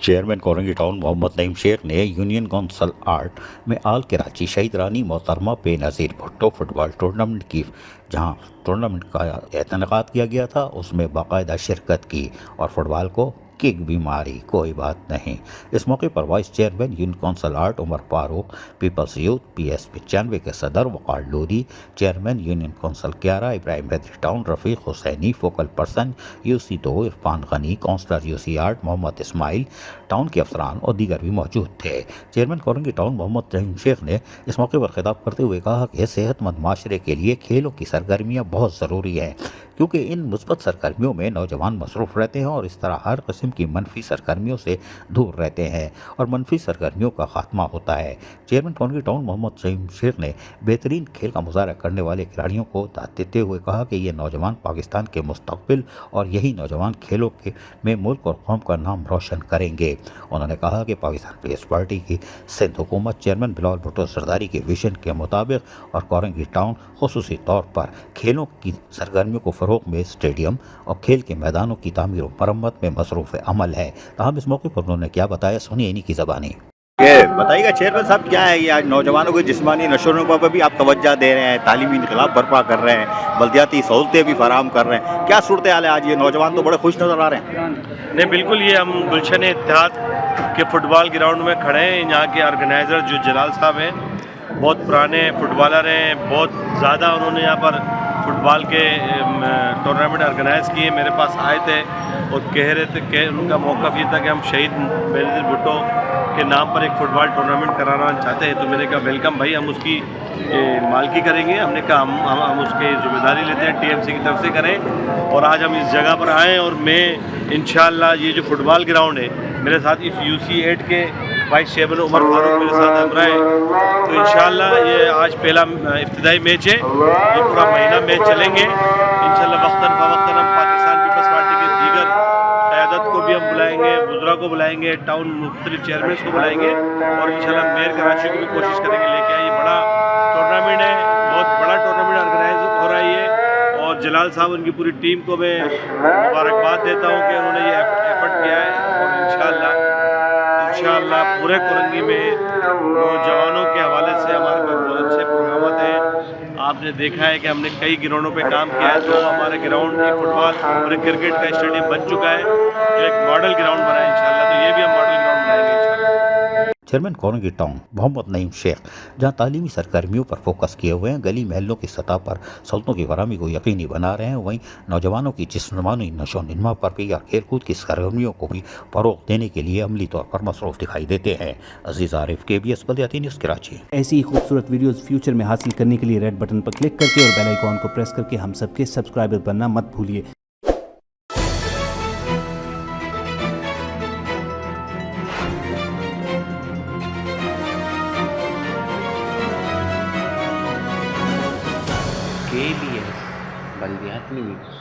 Chairman Korangi town Mohammad Naeem Sheikh ने union council art में आल कराची शहीद रानी मोहतरमा बेनज़ीर भुट्टो फुटबॉल टूर्नामेंट की जहां टूर्नामेंट का इनेकाद किया गया था उसमें बाकायदा शिरकत की और फुटबॉल को किक भी मारी। कोई बात नहीं। इस मौके पर वाइस चेयरमैन यूनियन कौंसल आर्ट उमर फारूक, पीपल्स यूथ PSP 95 के सदर Waqar Lodhi, chairman union council 11 Ibrahim Haidri town Rafiq Hussaini, focal person UC 2 Irfan Ghani, councillor UC 8 Mohammad Ismail, town के अफसरान और दीगर भी मौजूद थे। चेयरमैन कोरंगी टाउन मोहम्मद नईम शेख ने इस मौके पर खिताब करते हुए कहा कि सेहतमंद माशरे के लिए खेलों की सरगर्मियाँ बहुत ज़रूरी हैं, क्योंकि इन मुस्बत सरगर्मियों में नौजवान मसरूफ़ रहते हैं और इस तरह हर किस्म की मनफी सरगर्मियों से दूर रहते हैं और मनफी सरगर्मियों का खात्मा होता है। चेयरमैन कोरंगी टाउन मोहम्मद नईम शेख ने बेहतरीन खेल का मुजाहरा करने वाले खिलाड़ियों को दाद देते हुए कहा कि ये नौजवान पाकिस्तान के मुस्तकबिल और यही नौजवान खेलों के में मुल्क और कौम का नाम रोशन करेंगे। उन्होंने कहा कि पाकिस्तान पीपल्स पार्टी की सिंध हुकूमत चेयरमैन बिलावल भुट्टो सरदारी के विजन के मुताबिक और कोरंगी टाउन खुसूसी तौर पर खेलों की सरगर्मियों को फ़रोग़ में स्टेडियम और खेल के मैदानों की तामीर और मरम्मत में मसरूफ़ अमल है। ताहम इस मौके पर उन्होंने क्या बताया, सुनिए इन्हीं की ज़बानी। ये बताइएगा चेयरमैन साहब, क्या है ये आज नौजवानों के जिस्मानी नशोनुमा पर भी आप तवज्जो दे रहे हैं, तालीमी इनकलाब बर्पा कर रहे हैं, बल्दियाती सहूलतें भी फराहम कर रहे हैं, क्या सूरत हाल है आज? ये नौजवान तो बड़े खुश नज़र आ रहे हैं। नहीं, बिल्कुल, ये हम गुलशन इत्तेहाद के फुटबॉल ग्राउंड में खड़े हैं। यहाँ के ऑर्गेनाइज़र जो जलाल साहब हैं, बहुत पुराने फुटबॉलर हैं, बहुत ज़्यादा उन्होंने यहाँ पर फुटबॉल के टूर्नामेंट ऑर्गेनाइज़ किए। मेरे पास आए थे और कह रहे थे कि उनका मौक़िफ़ ये था कि हम शहीद बेनज़ीर भुट्टो के नाम पर एक फ़ुटबॉल टूर्नामेंट कराना चाहते हैं। तो मैंने कहा वेलकम भाई, हम उसकी मालकी करेंगे। हमने कहा हम उसकी ज़िम्मेदारी लेते हैं, TMC की तरफ से करें। और आज हम इस जगह पर आए और मैं इंशाअल्लाह ये जो फुटबॉल ग्राउंड है, मेरे साथ इस UC 8 के वाइस चेयरमैन उमर फारूक मेरे साथ हमरा है। तो इंशाअल्लाह ये आज पहला इब्तिदाई मैच है, ये पूरा महीना मैच चलेंगे इंशाअल्लाह। वक्तन फ़वक्तन हम पाकिस्तान पीपल्स पार्टी के दीगर क़यादत को भी हम बुलाएंगे, वज़रा को बुलाएंगे, टाउन मुख्तलिफ चेयरमैन को बुलाएंगे और इंशाअल्लाह मेयर कराची को भी कोशिश करेंगे लेके आए। ये बड़ा टूर्नामेंट है, बहुत बड़ा टूर्नामेंट ऑर्गेनाइज हो रहा है ये। और जलाल साहब, उनकी पूरी टीम को मैं मुबारकबाद देता हूँ कि उन्होंने ये एफर्ट किया है। और इंशाअल्लाह पूरे कोरंगी में नौजवानों के हवाले से हमारे पास बहुत अच्छे प्रोग्राम हैं। आपने देखा है कि हमने कई ग्राउंडों पे काम किया है। तो हमारे ग्राउंड एक फुटबॉल और एक क्रिकेट का स्टेडियम बन चुका है, जो एक मॉडल ग्राउंड बना है इंशाअल्लाह। तो ये भी हम मॉडल ग्राउंड बनाएंगे इंशाअल्लाह। चेयरमैन कोरंगी टाउन मोहम्मद नईम शेख जहां तालीमी सरगर्मियों पर फोकस किए हुए हैं, गली महलों की सतह पर सहूलतों की फराहमी को यकीनी बना रहे हैं, वहीं नौजवानों की जिस्मानी नशोनुमा पर भी या खेल कूद की सरगर्मियों को भी फ़रोग़ देने के लिए अमली तौर पर मसरूफ़ दिखाई देते हैं। अजीज़ आरिफ, KBS बल्दियाती न्यूज़ कराची। ऐसी ही खूबसूरत वीडियोज़ फ्यूचर में हासिल करने के लिए रेड बटन पर क्लिक करके और बेल आइकॉन को प्रेस करके हम सबके सब्सक्राइबर बनना मत भूलिए। KBS बल्दियाती न्यूज़।